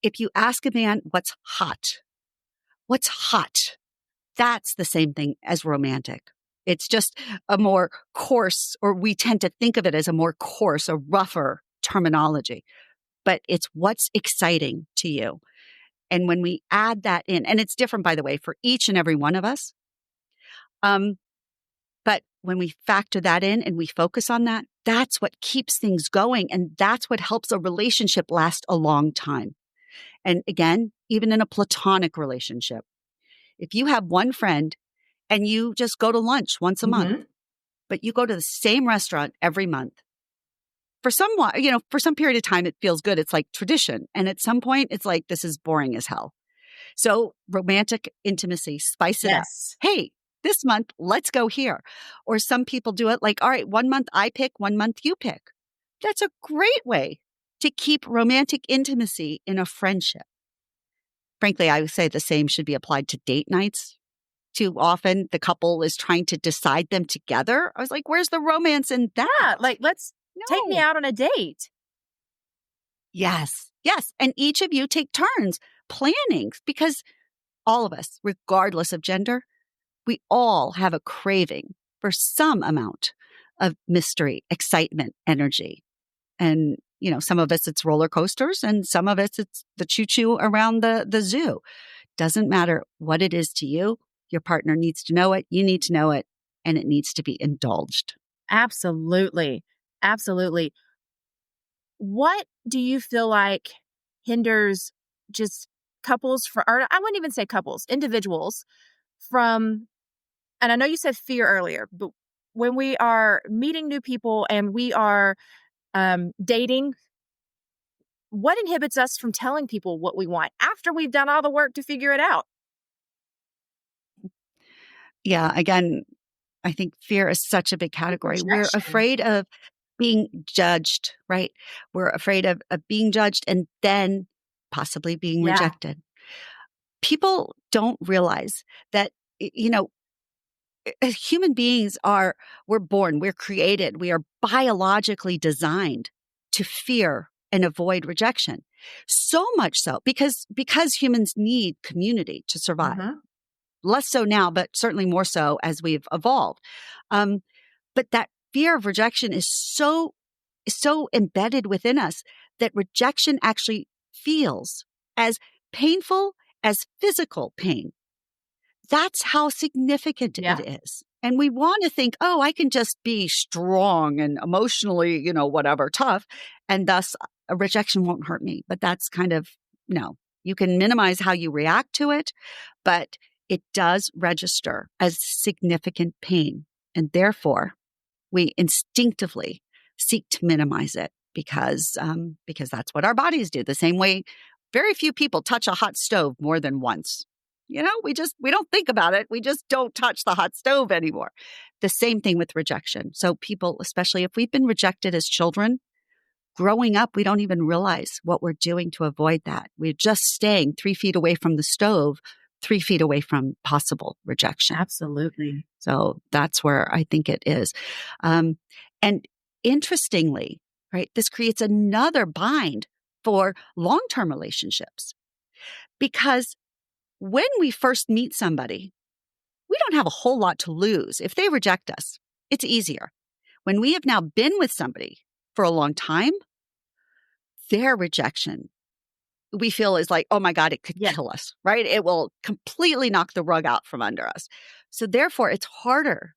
if you ask a man what's hot, that's the same thing as romantic. It's just a more coarse, or we tend to think of it as a more coarse, a rougher terminology. But it's what's exciting to you. And when we add that in, and it's different, by the way, for each and every one of us. But when we factor that in and we focus on that, that's what keeps things going. And that's what helps a relationship last a long time. And again, even in a platonic relationship, if you have one friend and you just go to lunch once a month, but you go to the same restaurant every month, for some period of time, it feels good. It's like tradition. And at some point, it's like, this is boring as hell. So romantic intimacy, spice it up. Hey, this month, let's go here. Or some people do it like, all right, 1 month I pick, 1 month you pick. That's a great way to keep romantic intimacy in a friendship. Frankly, I would say the same should be applied to date nights. Too often, the couple is trying to decide them together. I was like, where's the romance in that? Yeah, like, let's take me No. out on a date. Yes. Yes. And each of you take turns planning because all of us, regardless of gender, we all have a craving for some amount of mystery, excitement, energy. And, some of us it's roller coasters and some of us it's the choo-choo around the zoo. Doesn't matter what it is to you. Your partner needs to know it. You need to know it. And it needs to be indulged. Absolutely. Absolutely. What do you feel like hinders just couples or I wouldn't even say couples, individuals from, and I know you said fear earlier, but when we are meeting new people and we are dating, what inhibits us from telling people what we want after we've done all the work to figure it out? Yeah. Again, I think fear is such a big category. We're Rejection. afraid of being judged, right? We're afraid of being judged and then possibly being Yeah. rejected. People don't realize that, human beings we're born, we're created, we are biologically designed to fear and avoid rejection. So much so because humans need community to survive. Mhm. Less so now, but certainly more so as we've evolved. But that fear of rejection is so embedded within us that rejection actually feels as painful as physical pain. That's how significant Yeah. it is. And we want to think, oh, I can just be strong and emotionally, whatever, tough. And thus a rejection won't hurt me. But that's kind of, no, you can minimize how you react to it, but it does register as significant pain. And therefore, we instinctively seek to minimize it because that's what our bodies do. The same way very few people touch a hot stove more than once. We don't think about it. We just don't touch the hot stove anymore. The same thing with rejection. So people, especially if we've been rejected as children, growing up, we don't even realize what we're doing to avoid that. We're just staying 3 feet away from the stove, 3 feet away from possible rejection. Absolutely. So that's where I think it is. And interestingly, right, this creates another bind for long-term relationships because when we first meet somebody, we don't have a whole lot to lose. If they reject us, it's easier. When we have now been with somebody for a long time, their rejection, we feel is like, oh my God, it could kill us, right? It will completely knock the rug out from under us. So therefore, it's harder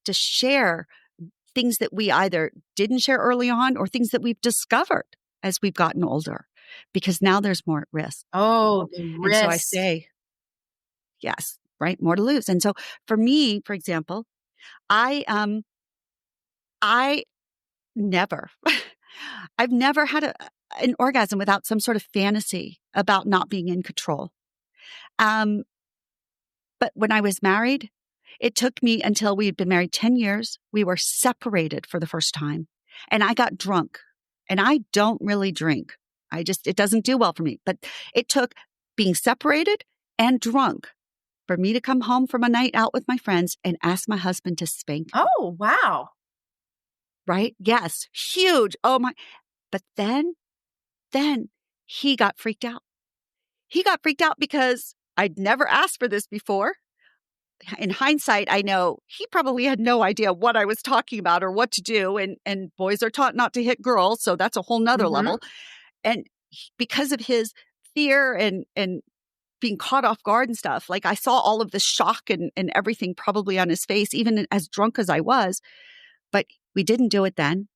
to share things that we either didn't share early on or things that we've discovered as we've gotten older, because now there's more at risk. Oh, the risk. And so I say, yes, right, more to lose. And so for me, for example, I never, I've never had an orgasm without some sort of fantasy about not being in control. But when I was married, it took me until we had been married 10 years. We were separated for the first time and I got drunk, and I don't really drink. It doesn't do well for me, but it took being separated and drunk for me to come home from a night out with my friends and ask my husband to spank me. Oh, wow. Right? Yes. Huge. Oh my. But then he got freaked out. He got freaked out because I'd never asked for this before. In hindsight, I know he probably had no idea what I was talking about or what to do. And boys are taught not to hit girls. So that's a whole nother level. And because of his fear and being caught off guard and stuff, like I saw all of the shock and everything probably on his face, even as drunk as I was. But we didn't do it then.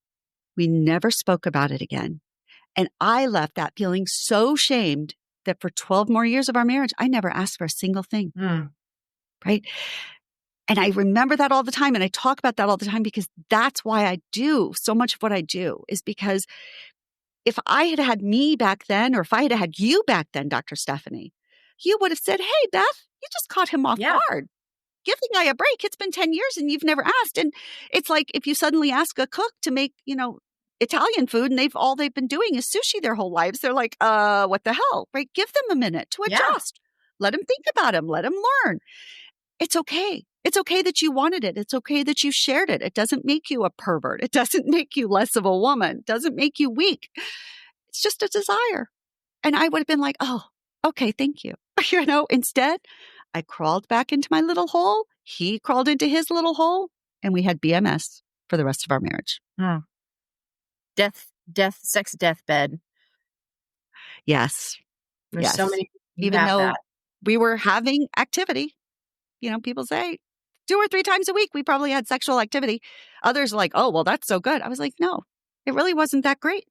We never spoke about it again. And I left that feeling so shamed that for 12 more years of our marriage, I never asked for a single thing. Right? And I remember that all the time. And I talk about that all the time because that's why I do so much of what I do, is because if I had had me back then, or if I had had you back then, Dr. Stephanie, you would have said, hey, Beth, you just caught him off guard. Give the guy a break. It's been 10 years and you've never asked. And it's like if you suddenly ask a cook to make, Italian food and they've been doing is sushi their whole lives. They're like, what the hell, right? Give them a minute to adjust. Let them think about them. Let them learn. It's okay. It's okay that you wanted it. It's okay that you shared it. It doesn't make you a pervert. It doesn't make you less of a woman. It doesn't make you weak. It's just a desire. And I would have been like, oh, okay, thank you. Instead, I crawled back into my little hole. He crawled into his little hole and we had BMS for the rest of our marriage. Oh. Sex deathbed. Yes. There's so many. Even though we were having activity, people say 2 or 3 times a week, we probably had sexual activity. Others are like, oh, well, that's so good. I was like, no, it really wasn't that great.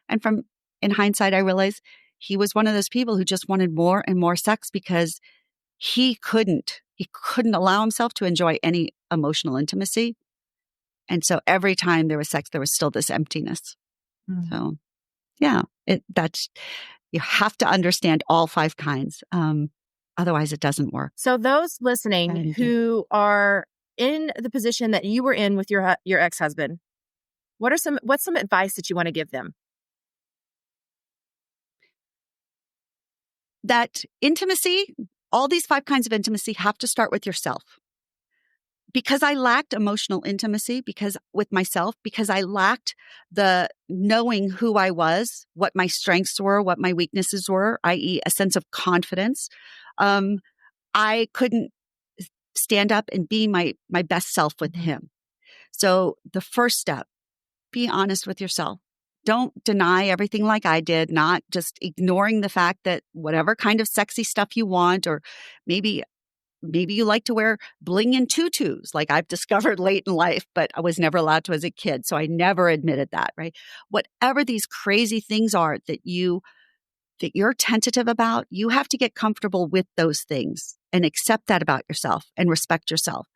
And in hindsight, I realized he was one of those people who just wanted more and more sex because he couldn't allow himself to enjoy any emotional intimacy. And so every time there was sex, there was still this emptiness. Mm. So yeah, you have to understand all 5 kinds. Otherwise it doesn't work. So those listening who are in the position that you were in with your ex-husband, what's some advice that you want to give them? That intimacy, all these 5 kinds of intimacy have to start with yourself. Because I lacked emotional intimacy with myself, because I lacked the knowing who I was, what my strengths were, what my weaknesses were, i.e. a sense of confidence. I couldn't stand up and be my best self with him. So the first step, be honest with yourself. Don't deny everything like I did, not just ignoring the fact that whatever kind of sexy stuff you want, or maybe you like to wear bling and tutus, like I've discovered late in life, but I was never allowed to as a kid. So I never admitted that, right? Whatever these crazy things are that you're tentative about, you have to get comfortable with those things and accept that about yourself and respect yourself.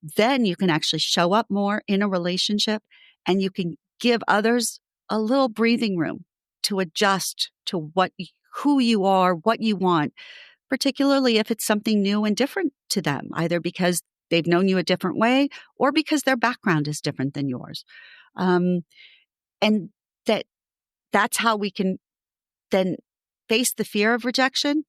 Then you can actually show up more in a relationship and you can give others a little breathing room to adjust to who you are, what you want, particularly if it's something new and different to them, either because they've known you a different way or because their background is different than yours. And that's how we can then face the fear of rejection.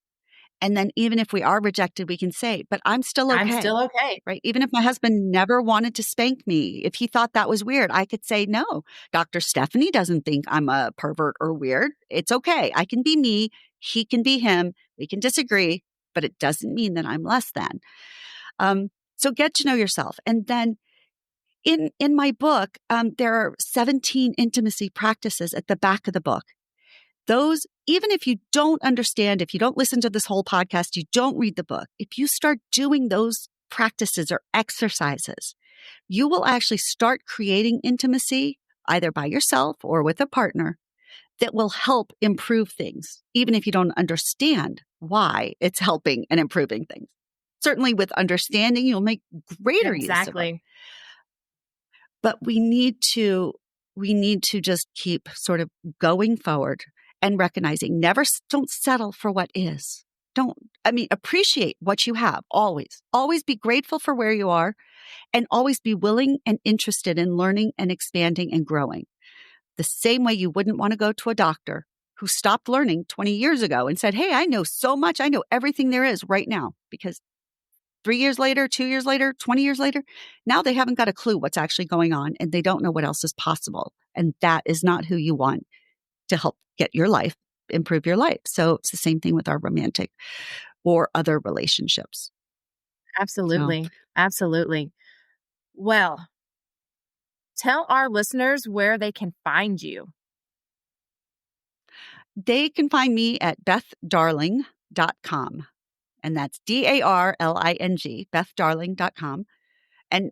And then even if we are rejected, we can say, but I'm still okay. I'm still okay. Right? Even if my husband never wanted to spank me, if he thought that was weird, I could say, no, Dr. Stephanie doesn't think I'm a pervert or weird. It's okay. I can be me. He can be him. We can disagree, but it doesn't mean that I'm less than. So get to know yourself. And then in my book, there are 17 intimacy practices at the back of the book. Those, even if you don't understand, if you don't listen to this whole podcast, you don't read the book, if you start doing those practices or exercises, you will actually start creating intimacy either by yourself or with a partner that will help improve things, even if you don't understand why it's helping and improving things. Certainly with understanding, you'll make greater use of it. But we need to just keep sort of going forward and recognizing don't settle for what is. Appreciate what you have always. Always be grateful for where you are and always be willing and interested in learning and expanding and growing. The same way you wouldn't want to go to a doctor who stopped learning 20 years ago and said, hey, I know so much. I know everything there is right now, because 3 years later, 2 years later, 20 years later, now they haven't got a clue what's actually going on and they don't know what else is possible. And that is not who you want to help improve your life. So it's the same thing with our romantic or other relationships. Absolutely. Absolutely. Well, tell our listeners where they can find you. They can find me at BethDarling.com. And that's DARLING, BethDarling.com. And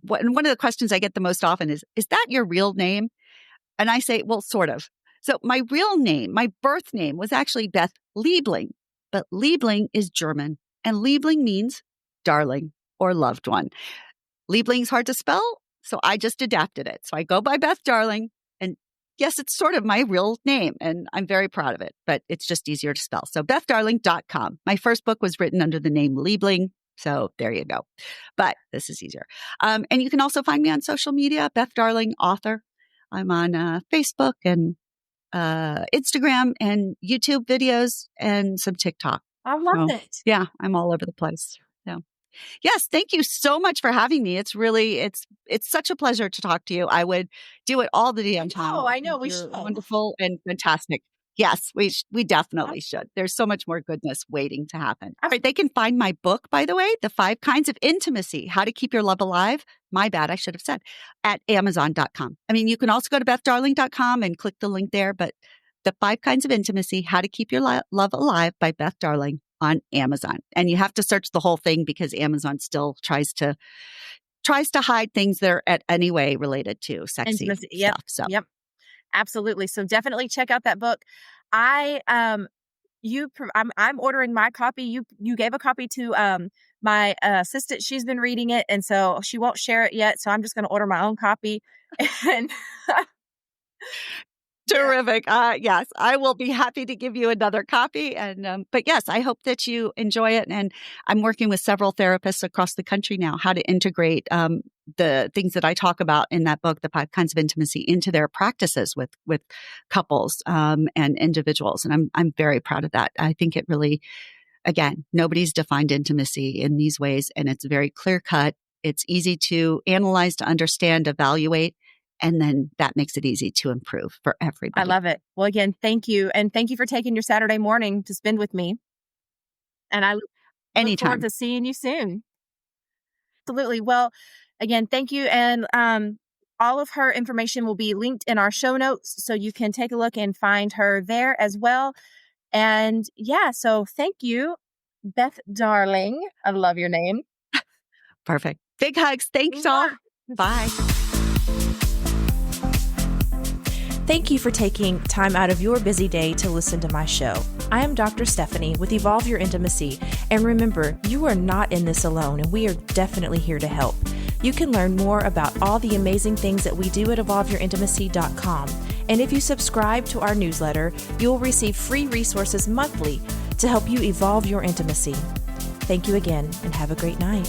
one of the questions I get the most often is that your real name? And I say, well, sort of. So my real name, my birth name was actually Beth Liebling, but Liebling is German and Liebling means darling or loved one. Liebling's hard to spell, so I just adapted it. So I go by Beth Darling, and yes, it's sort of my real name and I'm very proud of it, but it's just easier to spell. So BethDarling.com. My first book was written under the name Liebling. So there you go. But this is easier. And you can also find me on social media, Beth Darling, author. I'm on Facebook and Instagram and YouTube videos and some TikTok. I love it. Yeah, I'm all over the place. So, yes, thank you so much for having me. It's such a pleasure to talk to you. I would do it all the damn time. Oh, I know we You're should. wonderful and fantastic. Yes, we definitely should. There's so much more goodness waiting to happen. All right, they can find my book, by the way, The 5 Kinds of Intimacy, How to Keep Your Love Alive. My bad, I should have said, at Amazon.com. I mean, you can also go to BethDarling.com and click the link there, but The 5 Kinds of Intimacy, How to Keep Your Love Alive by Beth Darling on Amazon. And you have to search the whole thing because Amazon still tries to hide things that are at any way related to sexy Intimacy. stuff. So. Yep. Absolutely. So definitely check out that book. I'm ordering my copy. You gave a copy to my assistant. She's been reading it, and so she won't share it yet. So I'm just going to order my own copy. And terrific. Yes, I will be happy to give you another copy. And but yes, I hope that you enjoy it. And I'm working with several therapists across the country now how to integrate the things that I talk about in that book, The 5 Kinds of Intimacy, into their practices with couples and individuals. And I'm very proud of that. I think it really, again, nobody's defined intimacy in these ways, and it's very clear cut. It's easy to analyze, to understand, evaluate. And then that makes it easy to improve for everybody. I love it. Well, again, thank you. And thank you for taking your Saturday morning to spend with me. And I look forward to seeing you soon. Absolutely. Well, again, thank you. And all of her information will be linked in our show notes, so you can take a look and find her there as well. And yeah, so thank you, Beth Darling. I love your name. Perfect. Big hugs. Thanks all. Bye. Thank you for taking time out of your busy day to listen to my show. I am Dr. Stephanie with Evolve Your Intimacy. And remember, you are not in this alone, and we are definitely here to help. You can learn more about all the amazing things that we do at evolveyourintimacy.com. And if you subscribe to our newsletter, you'll receive free resources monthly to help you evolve your intimacy. Thank you again, and have a great night.